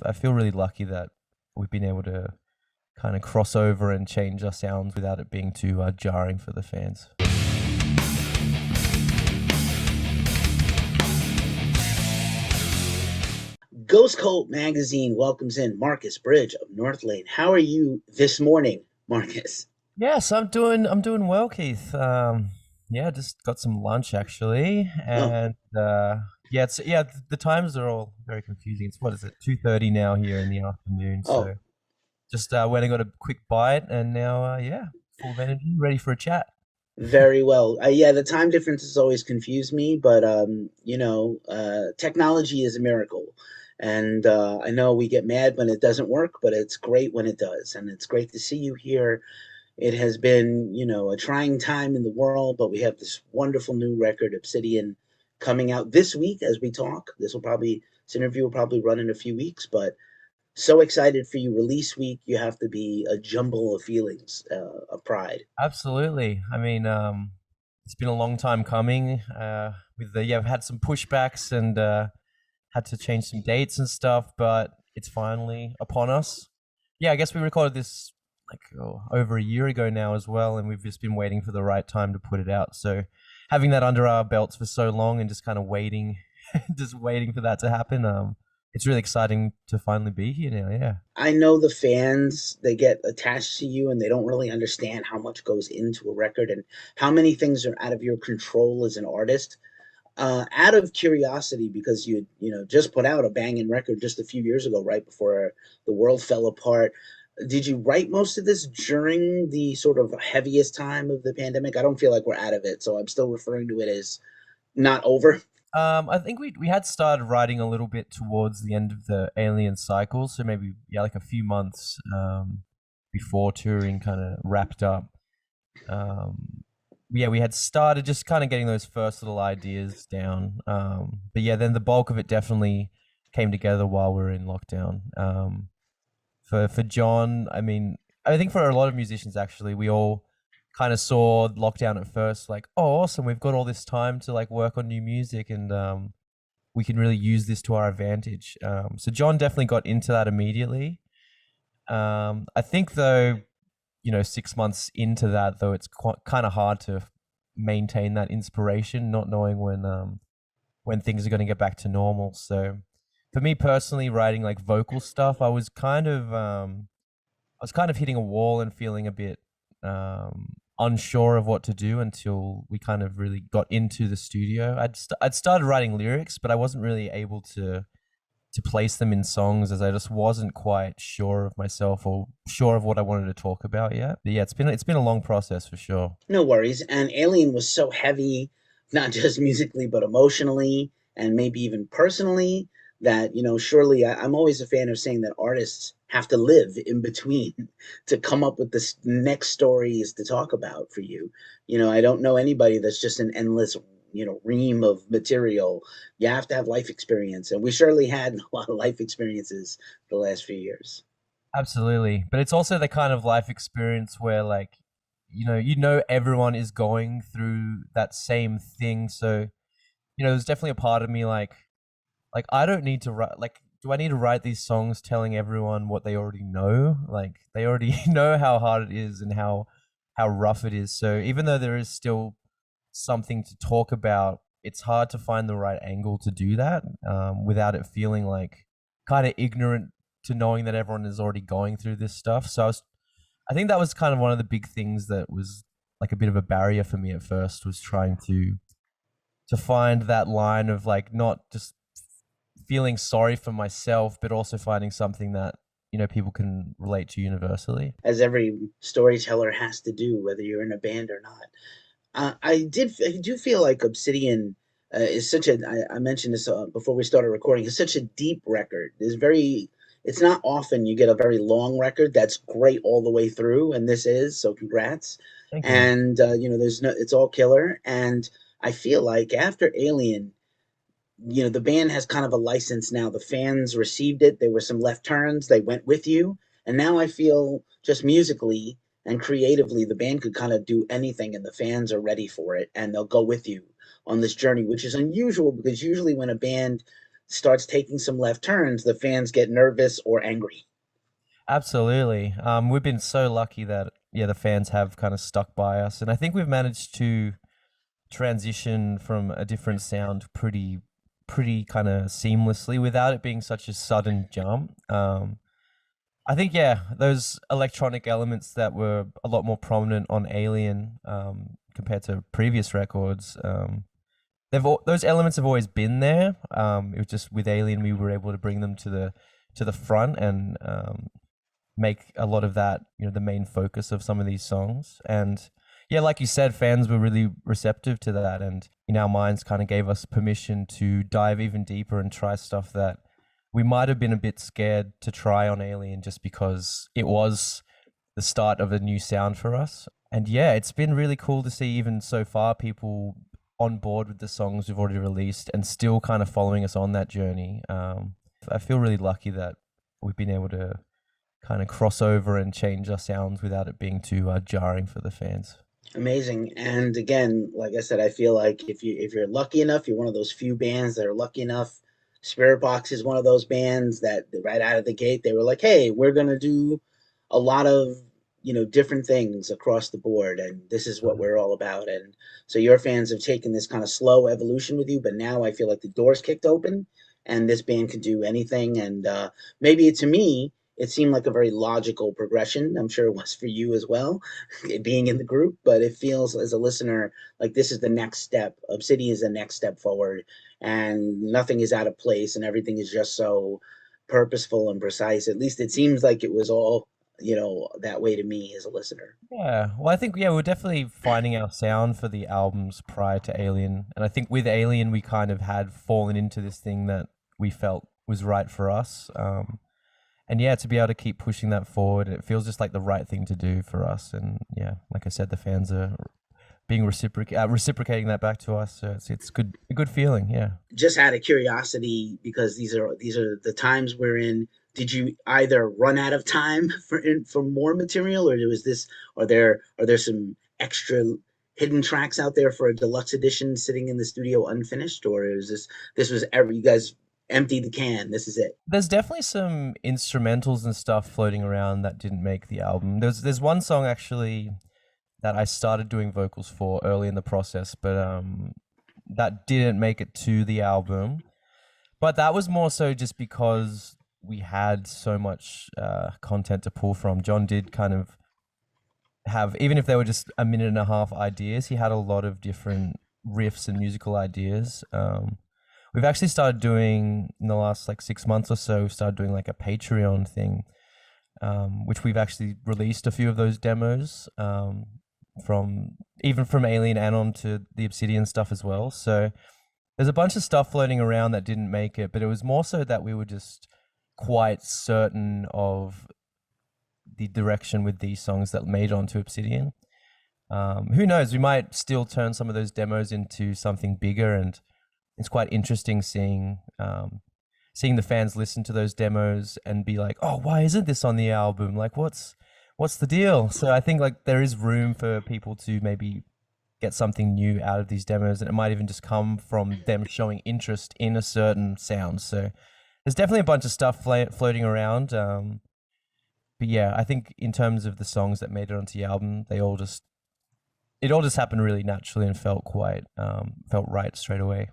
I feel really lucky that we've been able to kind of cross over and change our sounds without it being too jarring for the fans. Ghost Cult Magazine welcomes in Marcus Bridge of Northlane. How are you this morning, Marcus? Yes, I'm doing well, Keith. Yeah, just got some lunch actually, Oh, and the times are all very confusing. It's what is it, 2:30 now here in the afternoon. oh, So just went and got a quick bite, and now full of energy, ready for a chat. very well. Yeah, the time differences always confuse me, but technology is a miracle. And I know we get mad when it doesn't work, but it's great when it does. And it's great to see you here. It has been, a trying time in the world, but we have this wonderful new record, Obsidian, coming out this week as we talk. This interview will probably run in a few weeks, but so excited for you. Release week, you have to be a jumble of feelings, of pride. Absolutely. I mean, it's been a long time coming. I've had some pushbacks and had to change some dates and stuff, but it's finally upon us. Yeah, I guess we recorded this like over a year ago now as well, and we've just been waiting for the right time to put it out. So having that under our belts for so long and just kind of waiting, just waiting for that to happen, it's really exciting to finally be here now. Yeah. I know the fans, they get attached to you and they don't really understand how much goes into a record and how many things are out of your control as an artist. Out of curiosity, because you just put out a banging record just a few years ago, right before the world fell apart. Did you write most of this during the sort of heaviest time of the pandemic? I don't feel like we're out of it, so I'm still referring to it as not over. I think we had started writing a little bit towards the end of the Alien cycle, so maybe like a few months before touring kind of wrapped up. Yeah, we had started just kind of getting those first little ideas down. But yeah, then the bulk of it definitely came together while we were in lockdown. For John, I mean, I think for a lot of musicians actually, we all kind of saw lockdown at first like, oh, awesome, we've got all this time to like work on new music and we can really use this to our advantage. So John definitely got into that immediately. I think though, 6 months into that though, it's quite kind of hard to maintain that inspiration, not knowing when things are going to get back to normal. So for me personally, writing like vocal stuff, I was kind of hitting a wall and feeling a bit unsure of what to do until we kind of really got into the studio. I'd started writing lyrics, but I wasn't really able to place them in songs as I just wasn't quite sure of myself or sure of what I wanted to talk about yet. But yeah, it's been a long process for sure. No worries. And Alien was so heavy, not just musically, but emotionally and maybe even personally, that, surely I'm always a fan of saying that artists have to live in between to come up with the next stories to talk about for you. I don't know anybody that's just an endless, ream of material. You have to have life experience. And we surely had a lot of life experiences the last few years. Absolutely. But it's also the kind of life experience where like, everyone is going through that same thing. So, there's definitely a part of me like I don't need to write like do I need to write these songs telling everyone what they already know? Like they already know how hard it is and how rough it is. So even though there is still something to talk about, it's hard to find the right angle to do that without it feeling like kind of ignorant to knowing that everyone is already going through this stuff. I think that was kind of one of the big things that was like a bit of a barrier for me at first was trying to find that line of like not just feeling sorry for myself, but also finding something that people can relate to universally. As every storyteller has to do, whether you're in a band or not. I do feel like Obsidian is such a. I mentioned this before we started recording. It's such a deep record. It's not often you get a very long record that's great all the way through, and this is so. Congrats. Thank you. And there's no. It's all killer. And I feel like after Alien, the band has kind of a license now. The fans received it. There were some left turns. They went with you. And now I feel just musically and creatively, the band could kind of do anything and the fans are ready for it and they'll go with you on this journey, which is unusual because usually when a band starts taking some left turns, the fans get nervous or angry. Absolutely. We've been so lucky that yeah, the fans have kind of stuck by us, and I think we've managed to transition from a different sound pretty kind of seamlessly without it being such a sudden jump. I think yeah, those electronic elements that were a lot more prominent on Alien compared to previous records. Those elements have always been there. It was just with Alien we were able to bring them to the front and make a lot of that, you know, the main focus of some of these songs. And yeah, like you said, fans were really receptive to that, and in our minds kind of gave us permission to dive even deeper and try stuff that we might have been a bit scared to try on Alien just because it was the start of a new sound for us. And yeah, it's been really cool to see even so far people on board with the songs we've already released and still kind of following us on that journey. I feel really lucky that we've been able to kind of cross over and change our sounds without it being too jarring for the fans. Amazing. And again, like I said, I feel like if you're lucky enough, you're one of those few bands that are lucky enough. Spirit Box is one of those bands that right out of the gate they were like, "Hey, we're gonna do a lot of different things across the board, and this is what we're all about." And so your fans have taken this kind of slow evolution with you, but now I feel like the doors kicked open, and this band can do anything. And maybe to me, it seemed like a very logical progression. I'm sure it was for you as well, being in the group, but it feels as a listener like this is the next step. Obsidian is the next step forward, and nothing is out of place, and everything is just so purposeful and precise. At least it seems like it was all, that way to me as a listener. Yeah, well, I think yeah, we're definitely finding our sound for the albums prior to Alien, and I think with Alien we kind of had fallen into this thing that we felt was right for us. And yeah, to be able to keep pushing that forward, it feels just like the right thing to do for us. And yeah, like I said, the fans are being reciprocating that back to us. So it's a good feeling. Yeah. Just out of curiosity, because these are the times we're in. Did you either run out of time for more material, or was this? Are there some extra hidden tracks out there for a deluxe edition sitting in the studio unfinished, or is this was ever you guys emptied the can? This is it. There's definitely some instrumentals and stuff floating around that didn't make the album. There's one song actually that I started doing vocals for early in the process, but that didn't make it to the album. But that was more so just because we had so much content to pull from. John did kind of have, even if they were just a minute and a half ideas, he had a lot of different riffs and musical ideas. We've actually started doing in the last like 6 months or so. We've started doing like a Patreon thing, which we've actually released a few of those demos from Alien and on to the Obsidian stuff as well. So there's a bunch of stuff floating around that didn't make it, but it was more so that we were just quite certain of the direction with these songs that made it onto Obsidian. Who knows? We might still turn some of those demos into something bigger, and it's quite interesting seeing the fans listen to those demos and be like, "Oh, why isn't this on the album? Like, what's the deal?" So I think like there is room for people to maybe get something new out of these demos, and it might even just come from them showing interest in a certain sound. So there's definitely a bunch of stuff floating around. But yeah, I think in terms of the songs that made it onto the album, it all just happened really naturally and felt right straight away.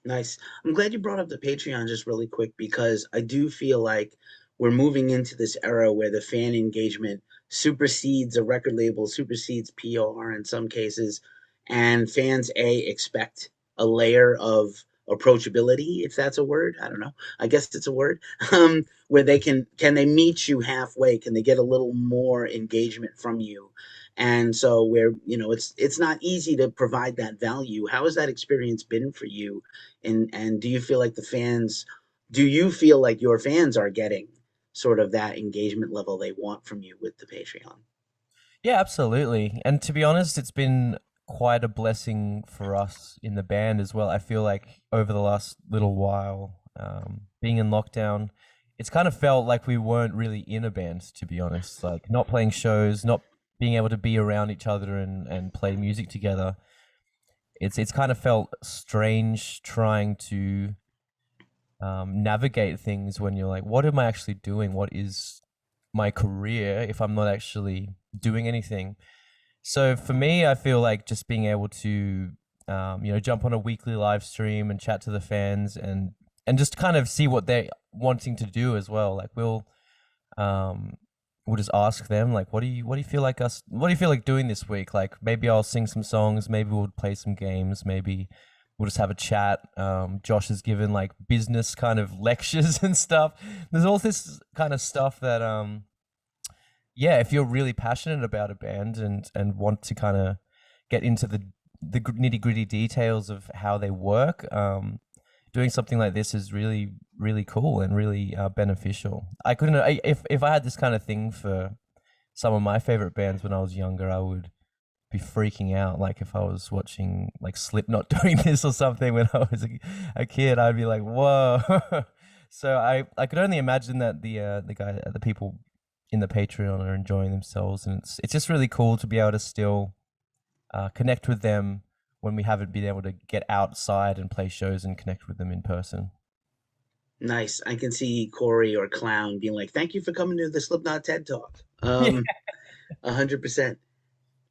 Nice. I'm glad you brought up the Patreon just really quick, because I do feel like we're moving into this era where the fan engagement supersedes a record label, supersedes PR in some cases, and fans expect a layer of approachability, if that's a word. I don't know. I guess it's a word. Where they can they meet you halfway? Can they get a little more engagement from you? And so where it's not easy to provide that value. How has that experience been for you? And do you feel like your fans are getting sort of that engagement level they want from you with the Patreon? Yeah, absolutely. And to be honest, it's been quite a blessing for us in the band as well. I feel like over the last little while, being in lockdown, it's kind of felt like we weren't really in a band, to be honest. Like not playing shows, not being able to be around each other and play music together. It's kind of felt strange trying to navigate things when you're like, what am I actually doing? What is my career if I'm not actually doing anything? So for me, I feel like just being able to, jump on a weekly live stream and chat to the fans and just kind of see what they're wanting to do as well. Like um, we'll just ask them like, what do you feel like doing this week? Like maybe I'll sing some songs, maybe we'll play some games, maybe we'll just have a chat. Josh has given like business kind of lectures and stuff. There's all this kind of stuff that yeah, if you're really passionate about a band and want to kind of get into the nitty gritty details of how they work, doing something like this is really cool and really beneficial. I couldn't if I had this kind of thing for some of my favorite bands when I was younger, I would be freaking out. Like if I was watching like Slipknot doing this or something when I was a kid, I'd be like, whoa. So I could only imagine that the people in the Patreon are enjoying themselves, and it's just really cool to be able to still connect with them when we haven't been able to get outside and play shows and connect with them in person. Nice. I can see Corey or Clown being like, "Thank you for coming to the Slipknot TED Talk." Yeah, 100%.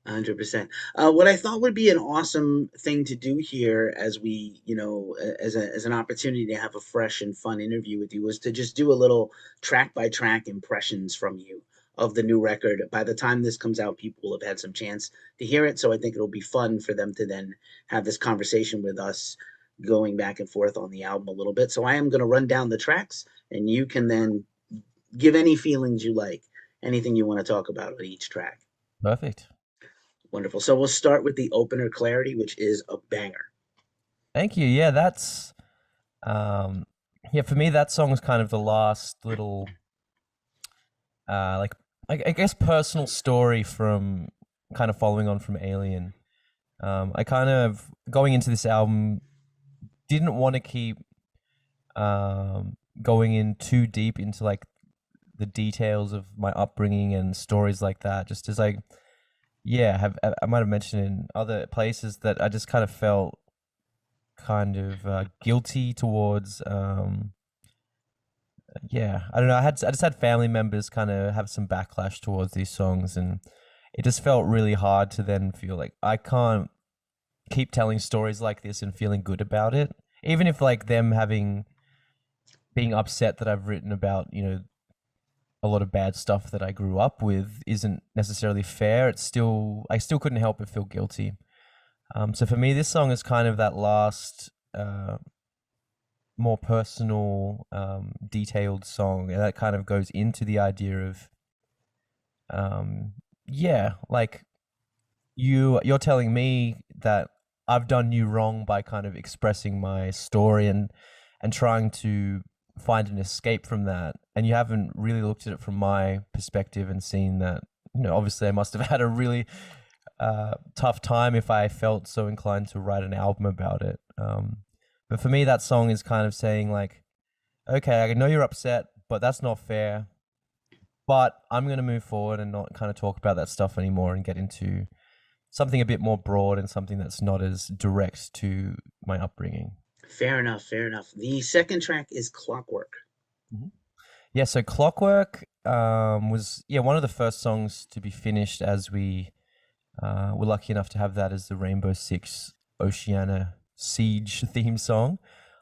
100%. What I thought would be an awesome thing to do here, as we, as an opportunity to have a fresh and fun interview with you, was to just do a little track by track impressions from you of the new record. By the time this comes out, people will have had some chance to hear it. So I think it'll be fun for them to then have this conversation with us, going back and forth on the album a little bit. So I am going to run down the tracks, and you can then give any feelings you like, anything you want to talk about on each track. perfect. Wonderful. So we'll start with the opener, Clarity, which is a banger. Thank you. Yeah, that's um yeah, for me that song is kind of the last little like I guess personal story from kind of following on from Alien. I kind of going into this album didn't want to keep going in too deep into like the details of my upbringing and stories like that. Just as I might have mentioned in other places that I just kind of felt kind of guilty towards. I don't know. I just had family members kind of have some backlash towards these songs, and it just felt really hard to then feel like I can't keep telling stories like this and feeling good about it, even if like them having being upset that I've written about a lot of bad stuff that I grew up with isn't necessarily fair. I still couldn't help but feel guilty. So for me, this song is kind of that last, more personal, detailed song, and that kind of goes into the idea of, like you're telling me that I've done you wrong by kind of expressing my story and trying to find an escape from that, and you haven't really looked at it from my perspective and seen that obviously I must have had a really tough time if I felt so inclined to write an album about it. But for me, that song is kind of saying like, okay, I know you're upset, but that's not fair. But I'm going to move forward and not kind of talk about that stuff anymore and get into something a bit more broad and something that's not as direct to my upbringing. Fair enough. Fair enough. The second track is Clockwork. Mhm. Yeah, so Clockwork was one of the first songs to be finished as we were lucky enough to have that as the Rainbow Six Oceania Siege theme song.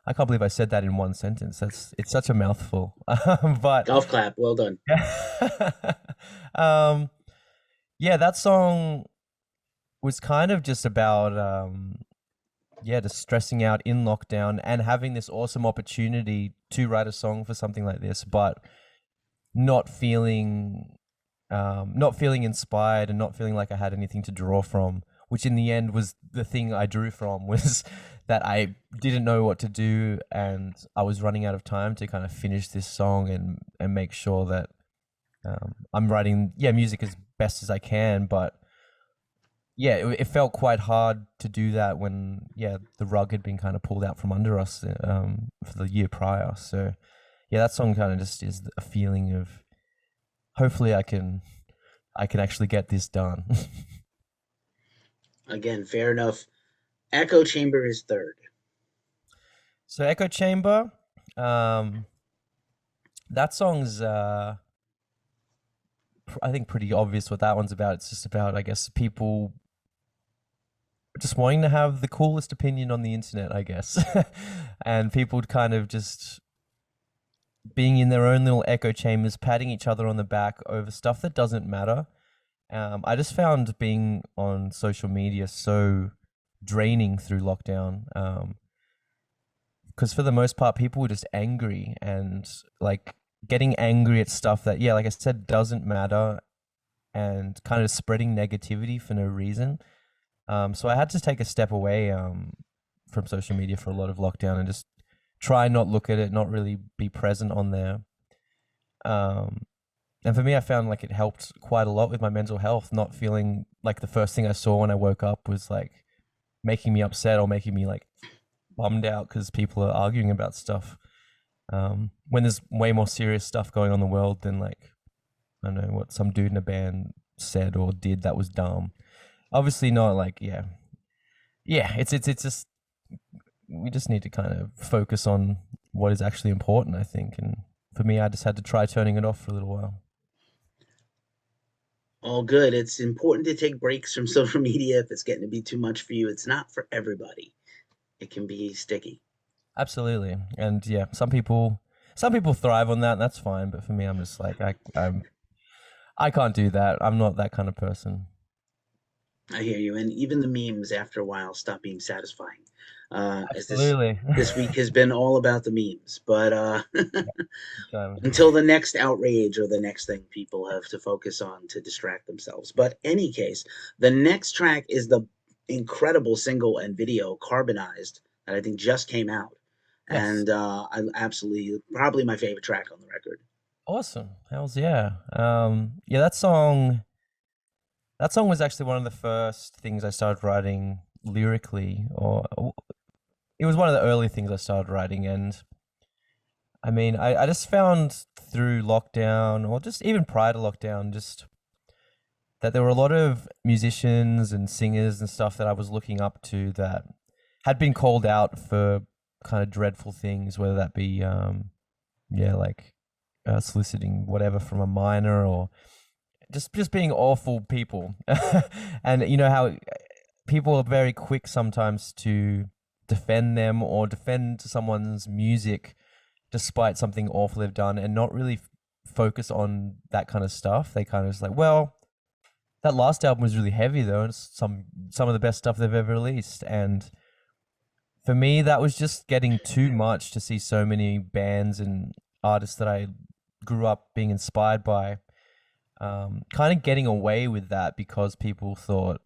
I can't believe I said that in one sentence. It's such a mouthful. But Golf clap. Well done. um, that song was kind of just about just stressing out in lockdown and having this awesome opportunity to write a song for something like this, but not feeling inspired and not feeling like I had anything to draw from, which in the end was the thing I drew from, was that I didn't know what to do and I was running out of time to kind of finish this song and make sure that I'm writing music as best as I can. But it felt quite hard to do that when the rug had been kind of pulled out from under us for the year prior. So that song kind of just is a feeling of hopefully I can actually get this done. Again, fair enough. Echo Chamber is third. So Echo Chamber, Um, that song's I think pretty obvious what that one's about. It's just about, I guess, people just wanting to have the coolest opinion on the internet, I guess. And people kind of just being in their own little echo chambers, patting each other on the back over stuff that doesn't matter. I just found being on social media so draining through lockdown. Because for the most part, people were just angry and like getting angry at stuff that, yeah, like I said, doesn't matter, and kind of spreading negativity for no reason. So I had to take a step away from social media for a lot of lockdown and just try not look at it, not really be present on there. Um, and for me, I found like it helped quite a lot with my mental health, not feeling like the first thing I saw when I woke up was like making me upset or making me like bummed out because people are arguing about stuff. When there's way more serious stuff going on in the world than like, I don't know, what some dude in a band said or did that was dumb. Obviously not like, yeah. Yeah, it's just we just need to kind of focus on what is actually important, I think. And for me, I just had to try turning it off for a little while. All good. It's important to take breaks from social media if it's getting to be too much for you. It's not for everybody. It can be sticky. Absolutely. And yeah, some people thrive on that, and that's fine, but for me I'm just like I can't do that. I'm not that kind of person. I hear you. And even the memes after a while stop being satisfying. As Absolutely. this week has been all about the memes. But Yeah, sometimes. until the next outrage or the next thing people have to focus on to distract themselves. But any case, the next track is the incredible single and video Carbonized that I think just came out. Yes. And I absolutely probably my favorite track on the record. Awesome. Hells yeah. Yeah, that song was actually one of the first things I started writing lyrically, or it was one of the early things I started writing. And I mean, I just found through lockdown, or just even prior to lockdown, just that there were a lot of musicians and singers and stuff that I was looking up to that had been called out for kind of dreadful things, whether that be, yeah, like soliciting whatever from a minor, or just being awful people. And you know how people are very quick sometimes to defend them or defend someone's music despite something awful they've done, and not really focus on that kind of stuff. They kind of just like, well, that last album was really heavy though, and it's some of the best stuff they've ever released. And for me, that was just getting too much to see so many bands and artists that I grew up being inspired by, kind of getting away with that because people thought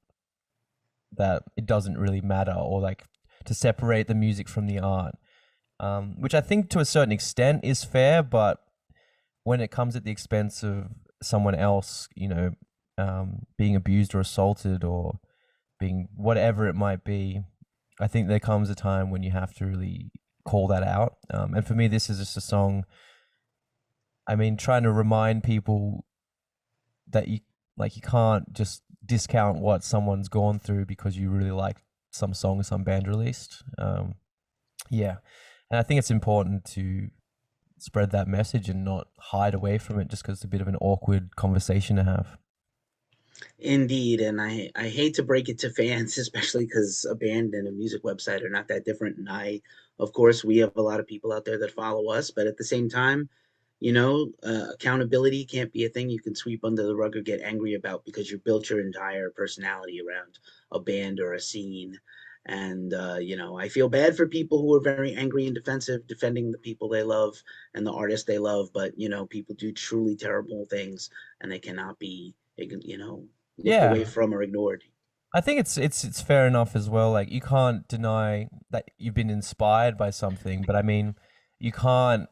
that it doesn't really matter, or like to separate the music from the art, which I think to a certain extent is fair, but when it comes at the expense of someone else, being abused or assaulted or being whatever it might be, I think there comes a time when you have to really call that out. And for me, this is just a song. I mean, trying to remind people that you can't just discount what someone's gone through because you really like some song some band released. Yeah, and I think it's important to spread that message and not hide away from it just because it's a bit of an awkward conversation to have. Indeed, and I hate to break it to fans, especially because a band and a music website are not that different. And of course, we have a lot of people out there that follow us, but at the same time, accountability can't be a thing you can sweep under the rug or get angry about because you built your entire personality around a band or a scene. And I feel bad for people who are very angry and defensive, defending the people they love and the artists they love. But people do truly terrible things, and they cannot be, looked away Yeah, from or ignored. I think it's fair enough as well. Like you can't deny that you've been inspired by something, but I mean, you can't.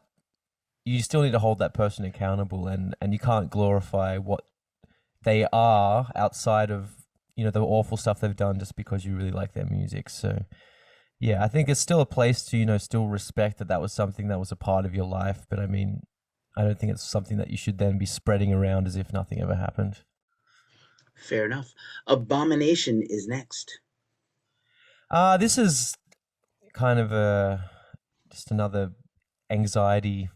You still need to hold that person accountable, and you can't glorify what they are outside of the awful stuff they've done just because you really like their music. So yeah, I think it's still a place to still respect that that was something that was a part of your life. But I mean, I don't think it's something that you should then be spreading around as if nothing ever happened. Fair enough. Abomination is next. This is kind of a just another anxiety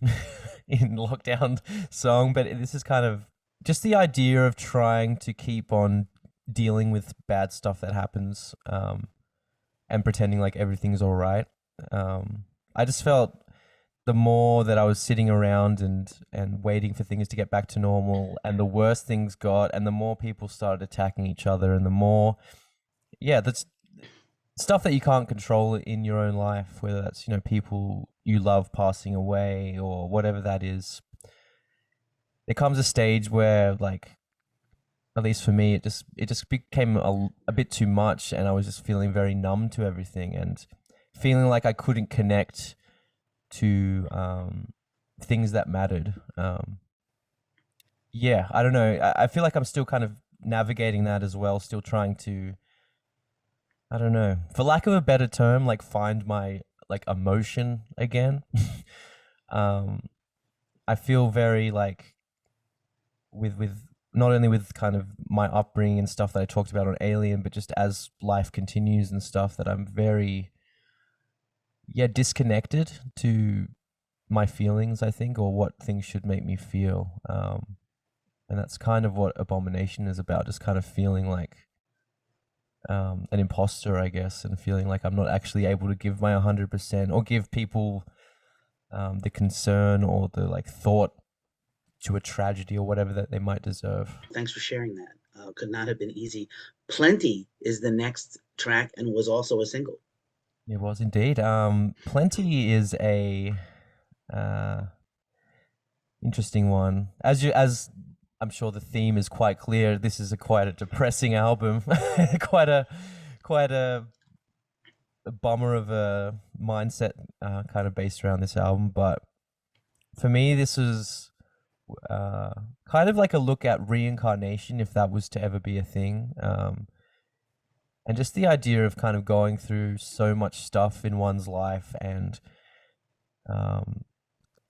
in lockdown song, but this is kind of just the idea of trying to keep on dealing with bad stuff that happens, and pretending like everything's all right. I just felt the more that I was sitting around and waiting for things to get back to normal, and the worse things got, and the more people started attacking each other, and the more, yeah, that's stuff that you can't control in your own life, whether that's, people you love passing away or whatever that is. There comes a stage where, like, at least for me, it just became a bit too much, and I was just feeling very numb to everything and feeling like I couldn't connect to things that mattered. Yeah, I don't know. I feel like I'm still kind of navigating that as well, still trying to, I don't know, for lack of a better term, like find my like emotion again. I feel very like with not only with kind of my upbringing and stuff that I talked about on Alien, but just as life continues and stuff, that I'm very, yeah, disconnected to my feelings, I think, or what things should make me feel. And that's kind of what Abomination is about, just kind of feeling like an imposter, I guess, and feeling like I'm not actually able to give my 100% or give people the concern or the like thought to a tragedy or whatever that they might deserve. Thanks for sharing that. Could not have been easy. Plenty is the next track and was also a single. It was indeed. Plenty is a uh, interesting one. As I'm sure the theme is quite clear, this is quite a depressing album. quite a quite a bummer of a mindset, kind of based around this album. But for me, this was kind of like a look at reincarnation, if that was to ever be a thing. And just the idea of kind of going through so much stuff in one's life, and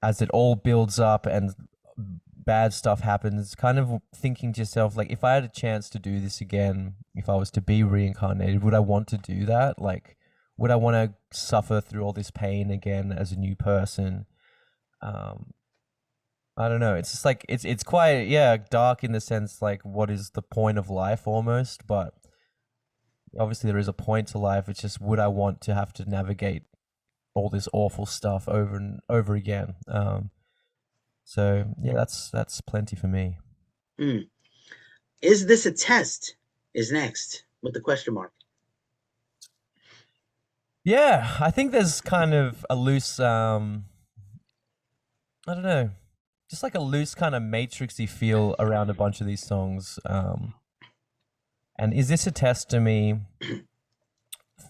as it all builds up and bad stuff happens, kind of thinking to yourself, like, if I had a chance to do this again, if I was to be reincarnated, would I want to do that? Like, would I want to suffer through all this pain again as a new person? I don't know. It's just like it's quite, yeah, dark in the sense, like, what is the point of life almost? But obviously there is a point to life. It's just, would I want to have to navigate all this awful stuff over and over again? So yeah, that's Plenty for me. Mm. Is this a test? Is next with the question mark. Yeah, I think there's kind of a loose, I don't know, just like a loose kind of matrixy feel around a bunch of these songs. And Is This a Test to me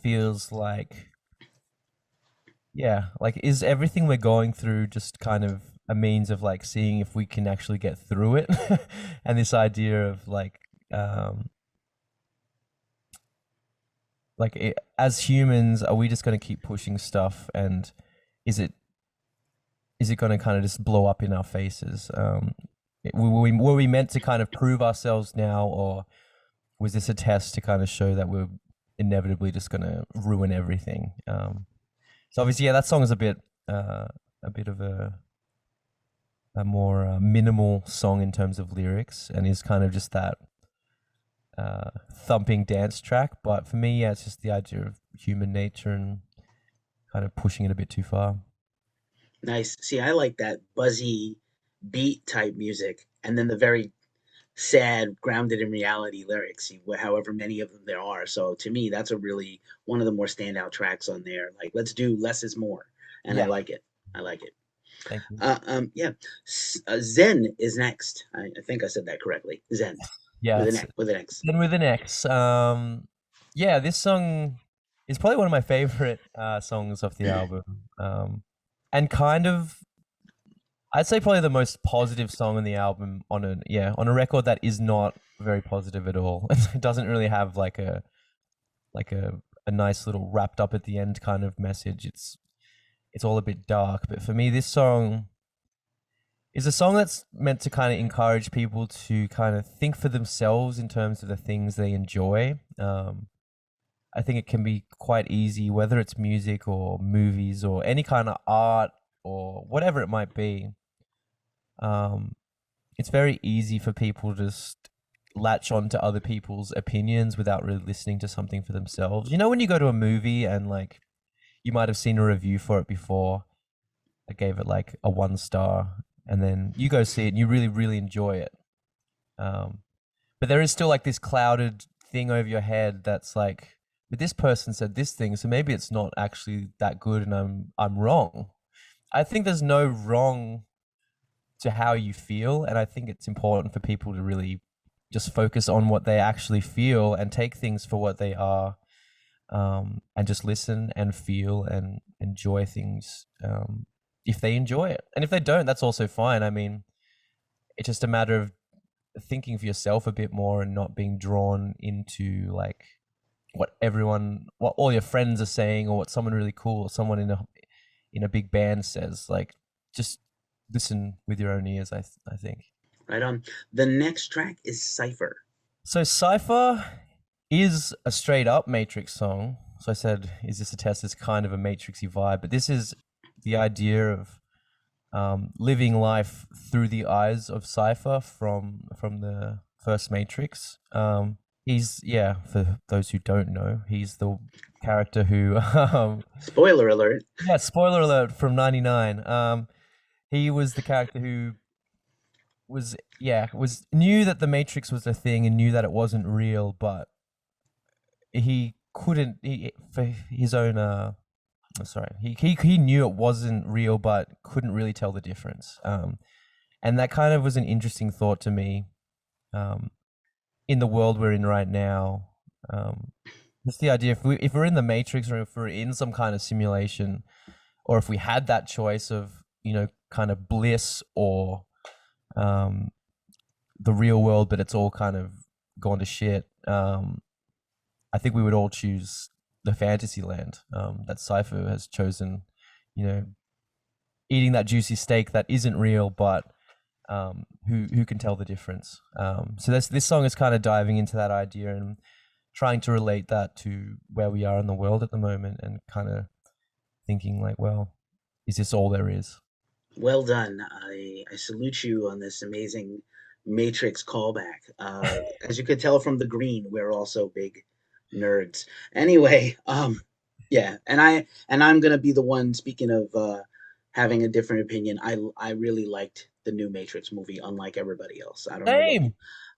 feels like, yeah, like, is everything we're going through just kind of a means of like seeing if we can actually get through it? And this idea of as humans, are we just going to keep pushing stuff, and is it going to kind of just blow up in our faces? Were we meant to kind of prove ourselves now, or was this a test to kind of show that we're inevitably just going to ruin everything? So obviously, yeah, that song is a bit of a more minimal song in terms of lyrics, and is kind of just that thumping dance track. But for me, yeah, it's just the idea of human nature and kind of pushing it a bit too far. Nice. See, I like that buzzy beat type music, and then the very sad, grounded in reality lyrics, however many of them there are. So to me, that's a really one of the more standout tracks on there. Like, let's do less is more, and I Yeah, like it. I like it. thank you. Yeah. Zen is next. I think I said that correctly. Zen Yeah, with an it's X. With an X. then with an X. Yeah, this song is probably one of my favorite songs off the album, and kind of, I'd say, probably the most positive song on the album, on a record that is not very positive at all. It doesn't really have like a nice little wrapped up at the end kind of message. It's all a bit dark. But for me, this song is a song that's meant to kind of encourage people to kind of think for themselves in terms of the things they enjoy. I think it can be quite easy, whether it's music or movies or any kind of art or whatever it might be, um, it's very easy for people to just latch on to other people's opinions without really listening to something for themselves. You know, when you go to a movie and like you might have seen a review for it before that gave it like a 1 star, and then you go see it and you really, really enjoy it. Um, but there is still like this clouded thing over your head that's like, but this person said this thing, so maybe it's not actually that good, and I'm wrong. I think there's no wrong to how you feel, and I think it's important for people to really just focus on what they actually feel and take things for what they are, and just listen and feel and enjoy things, if they enjoy it. And if they don't, that's also fine. I mean, it's just a matter of thinking for yourself a bit more and not being drawn into like what all your friends are saying, or what someone really cool or someone in a big band says. Like, just listen with your own ears, I think. Right on. The next track is Cypher. So Cypher is a straight up Matrix song. So I said, is this a test? It's kind of a Matrixy vibe, but this is the idea of living life through the eyes of Cypher from the first Matrix. He's, yeah, for those who don't know, he's the character who Spoiler alert. yeah, spoiler alert from '99. He was the character who was knew that the Matrix was a thing and knew that it wasn't real, but he couldn't for his own sorry, he knew it wasn't real but couldn't really tell the difference. And that kind of was an interesting thought to me, in the world we're in right now. Just the idea, if we're in the Matrix, or if we're in some kind of simulation, or if we had that choice of, you know, kind of bliss or the real world, but it's all kind of gone to shit. I think we would all choose the fantasy land that Cypher has chosen. You know, eating that juicy steak that isn't real, but who can tell the difference? So this song is kind of diving into that idea and trying to relate that to where we are in the world at the moment, and kind of thinking like, well, is this all there is? Well done. I salute you on this amazing Matrix callback. As you could tell from the green, we're also big nerds. Anyway, yeah, and I'm gonna be the one, speaking of having a different opinion. I really liked the new Matrix movie, unlike everybody else. Same.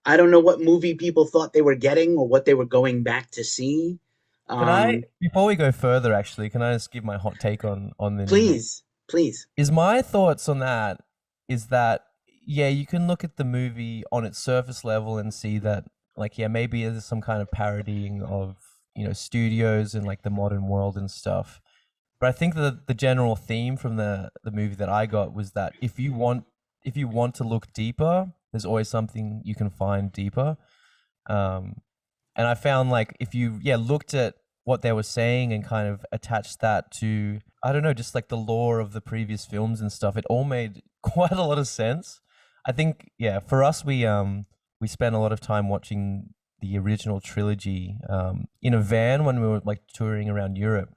I don't know what movie people thought they were getting or what they were going back to see. Can I, Um, before we go further, actually, can I just give my hot take on the new movie? please, please. Is my thoughts on that is that, yeah, you can look at the movie on its surface level and see that, like, yeah, maybe there's some kind of parodying of, you know, studios and like the modern world and stuff. But I think the general theme from the movie that I got was that if you want to look deeper, there's always something you can find deeper. Um, and I found like if you looked at what they were saying and kind of attached that to, I don't know, just like the lore of the previous films and stuff, it all made quite a lot of sense. I think, yeah, for us, we spent a lot of time watching the original trilogy in a van when we were like touring around Europe.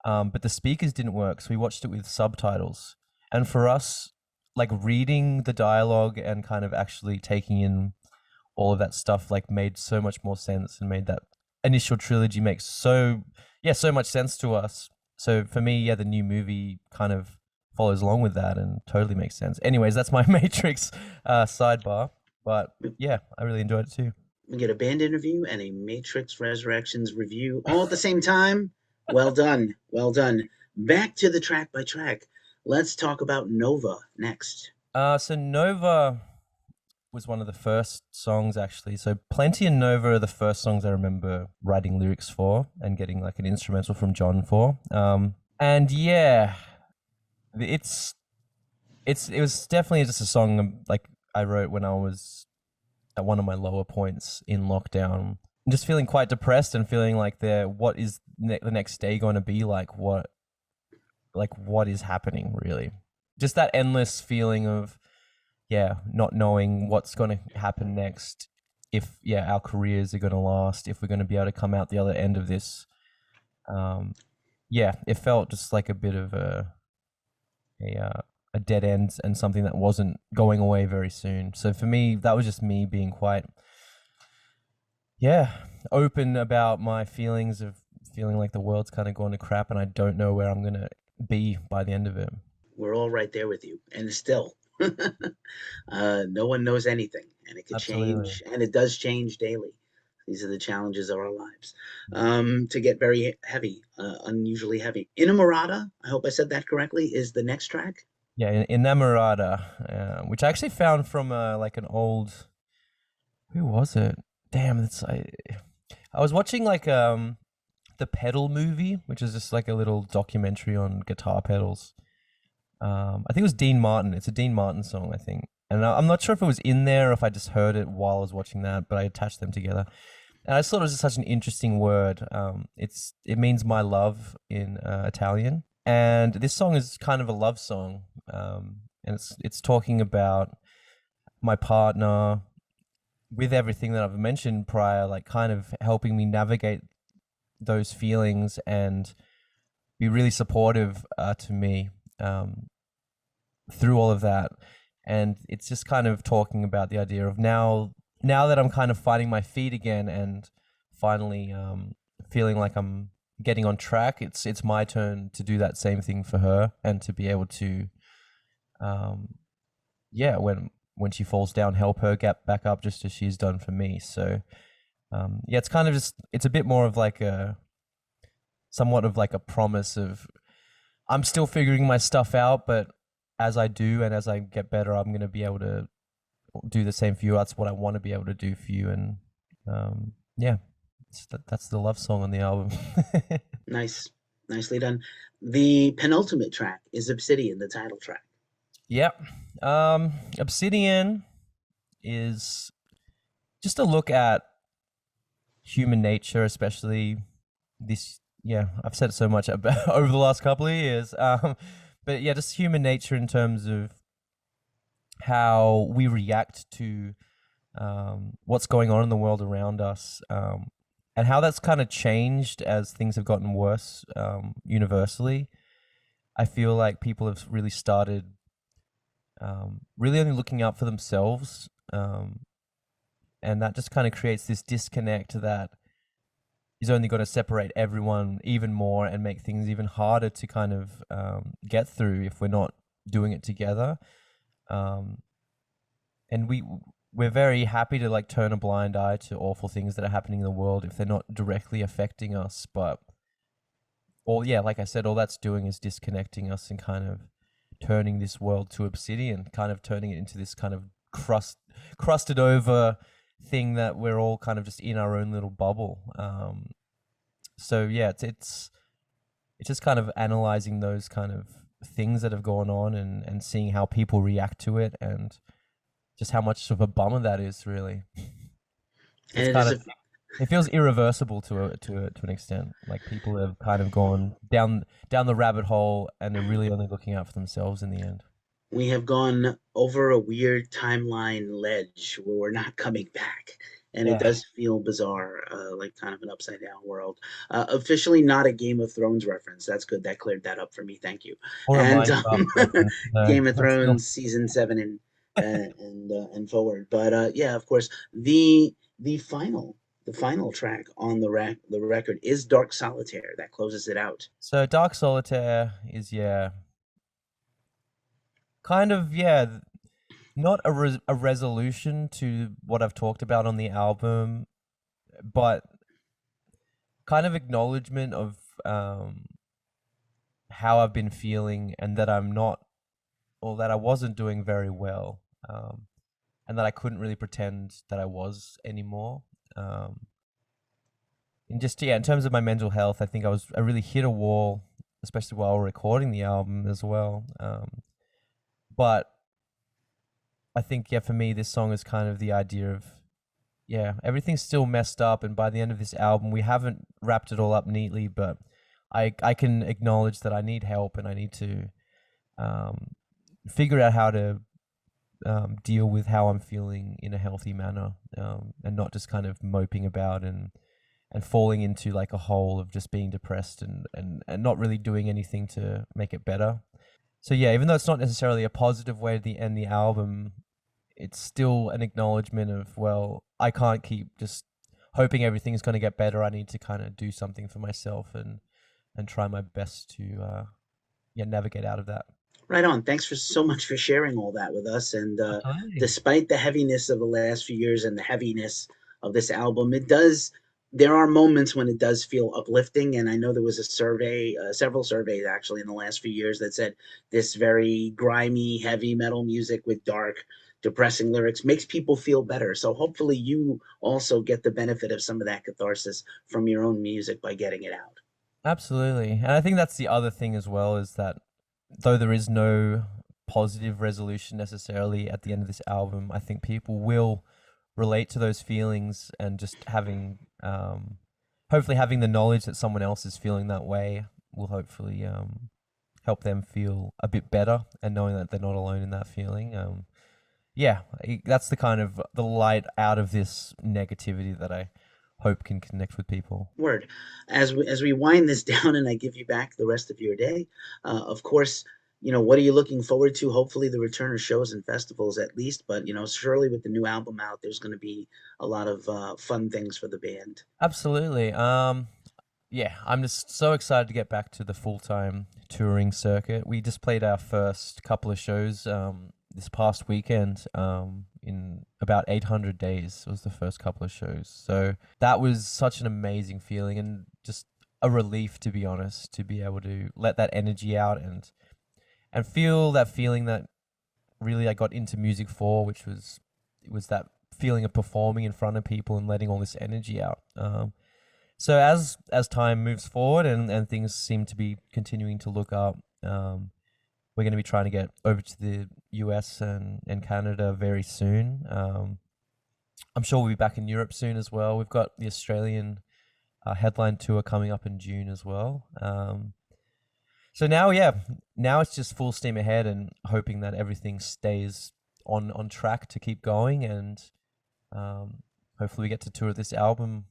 But the speakers didn't work, so we watched it with subtitles. And for us, like reading the dialogue and kind of actually taking in all of that stuff, like made so much more sense and made that initial trilogy make so much sense to us. So for me, yeah, the new movie kind of follows along with that and totally makes sense. Anyways, that's my Matrix sidebar. But yeah, I really enjoyed it too. We get a band interview and a Matrix Resurrections review all at the same time. Well done. Well done. Back to the track by track. Let's talk about Nova next. So Nova was one of the first songs, actually. So Plenty and Nova are the first songs I remember writing lyrics for and getting like an instrumental from John for. And yeah, it was definitely just a song like I wrote when I was at one of my lower points in lockdown. I'm just feeling quite depressed and feeling like what is the next day going to be like? What is happening really? Just that endless feeling of, yeah, not knowing what's going to happen next. If, yeah, our careers are going to last, if we're going to be able to come out the other end of this. Yeah, it felt just like a bit of a dead end and something that wasn't going away very soon. So for me, that was just me being quite, yeah, open about my feelings of feeling like the world's kind of gone to crap and I don't know where I'm gonna be by the end of it. We're all right there with you, and still, no one knows anything, and it could Absolutely. change, and it does change daily. These are the challenges of our lives. To get very heavy, unusually heavy. Inamorata, I hope I said that correctly, is the next track. Yeah, Inamorata, which I actually found from like an old, who was it? Damn, I was watching like the Pedal movie, which is just like a little documentary on guitar pedals. I think it was Dean Martin. It's a Dean Martin song, I think. And I'm not sure if it was in there or if I just heard it while I was watching that, but I attached them together. And I just thought it was just such an interesting word. It means my love in Italian, and this song is kind of a love song. And it's talking about my partner with everything that I've mentioned prior, like kind of helping me navigate those feelings and be really supportive to me through all of that. And it's just kind of talking about the idea of now that I'm kind of finding my feet again and finally feeling like I'm getting on track, it's my turn to do that same thing for her and to be able to yeah, when she falls down, help her get back up just as she's done for me. So yeah, it's kind of just, it's a bit more of like a somewhat of like a promise of I'm still figuring my stuff out, but as I do and as I get better, I'm going to be able to do the same for you. That's what I want to be able to do for you. And yeah, that's the love song on the album. Nice, nicely done. The penultimate track is Obsidian, the title track. Yep. Obsidian is just a look at human nature, especially this. Yeah, I've said it so much about over the last couple of years. But yeah, just human nature in terms of how we react to what's going on in the world around us, and how that's kind of changed as things have gotten worse universally. I feel like people have really started really only looking out for themselves, and that just kind of creates this disconnect that is only going to separate everyone even more and make things even harder to kind of get through if we're not doing it together. And we're very happy to like turn a blind eye to awful things that are happening in the world if they're not directly affecting us. But all, yeah, like I said, all that's doing is disconnecting us and kind of turning this world to obsidian, kind of turning it into this kind of crusted over thing that we're all kind of just in our own little bubble. So yeah, it's just kind of analyzing those kind of things that have gone on and seeing how people react to it and just how much of a bummer that is, really. And It's it kind is of, it feels irreversible to an extent. Like people have kind of gone down the rabbit hole and they're really only looking out for themselves in the end. we have gone over a weird timeline ledge where we're not coming back. And it Yeah. does feel bizarre, like kind of an upside down world. Officially not a Game of Thrones reference. That's good. That cleared that up for me. Thank you. Or a And Minecraft reference. No, Game of but still. Thrones season 7 and forward. But yeah, of course, the final track on the record is Dark Solitaire. That closes it out. So Dark Solitaire is, yeah, kind of, yeah, not a resolution to what I've talked about on the album, but kind of acknowledgement of how I've been feeling and that I'm not, or that I wasn't doing very well, and that I couldn't really pretend that I was anymore. And just, yeah, in terms of my mental health, I think I really hit a wall, especially while recording the album as well. But I think, yeah, for me, this song is kind of the idea of, yeah, everything's still messed up, and by the end of this album, we haven't wrapped it all up neatly, but I can acknowledge that I need help and I need to figure out how to deal with how I'm feeling in a healthy manner, and not just kind of moping about and falling into like a hole of just being depressed and not really doing anything to make it better. So yeah, even though it's not necessarily a positive way to end the album, it's still an acknowledgement of, well, I can't keep just hoping everything's going to get better. I need to kind of do something for myself and try my best to yeah, navigate out of that. Right on. Thanks for so much for sharing all that with us. And Absolutely. despite the heaviness of the last few years and the heaviness of this album, it does. There are moments when it does feel uplifting. And I know there was a survey, several surveys actually in the last few years that said this very grimy, heavy metal music with dark, depressing lyrics makes people feel better. So hopefully you also get the benefit of some of that catharsis from your own music by getting it out. Absolutely. And I think that's the other thing as well, is that though there is no positive resolution necessarily at the end of this album, I think people will relate to those feelings, and just having hopefully having the knowledge that someone else is feeling that way will hopefully help them feel a bit better, and knowing that they're not alone in that feeling. Yeah, that's the kind of the light out of this negativity that I hope can connect with people. Word. As we wind this down and I give you back the rest of your day, of course, what are you looking forward to? Hopefully, the return of shows and festivals at least, but surely with the new album out, there's going to be a lot of fun things for the band. Absolutely. Yeah, I'm just so excited to get back to the full-time touring circuit. We just played our first couple of shows this past weekend. In about 800 days was the first couple of shows. So that was such an amazing feeling, and just a relief, to be honest, to be able to let that energy out and feel that feeling that really I got into music for, which was it was that feeling of performing in front of people and letting all this energy out. So as time moves forward, and things seem to be continuing to look up, we're going to be trying to get over to the US and Canada very soon. I'm sure we'll be back in Europe soon as well. We've got the Australian headline tour coming up in June as well. So now, yeah, now it's just full steam ahead and hoping that everything stays on track to keep going, and hopefully we get to tour this album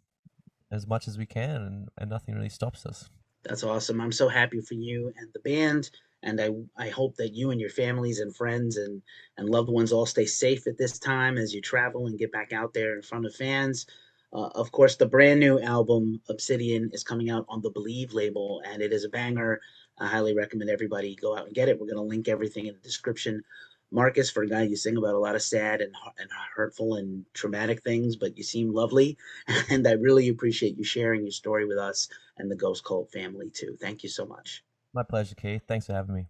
as much as we can, and nothing really stops us. That's awesome. I'm so happy for you and the band, and I hope that you and your families and friends and loved ones all stay safe at this time as you travel and get back out there in front of fans. Of course, the brand new album Obsidian is coming out on the Believe label, and it is a banger. I highly recommend everybody go out and get it. We're going to link everything in the description. Marcus, for a guy, you sing about a lot of sad and hurtful and traumatic things, but you seem lovely, and I really appreciate you sharing your story with us and the Ghost Cult family too. Thank you so much. My pleasure, Keith. Thanks for having me.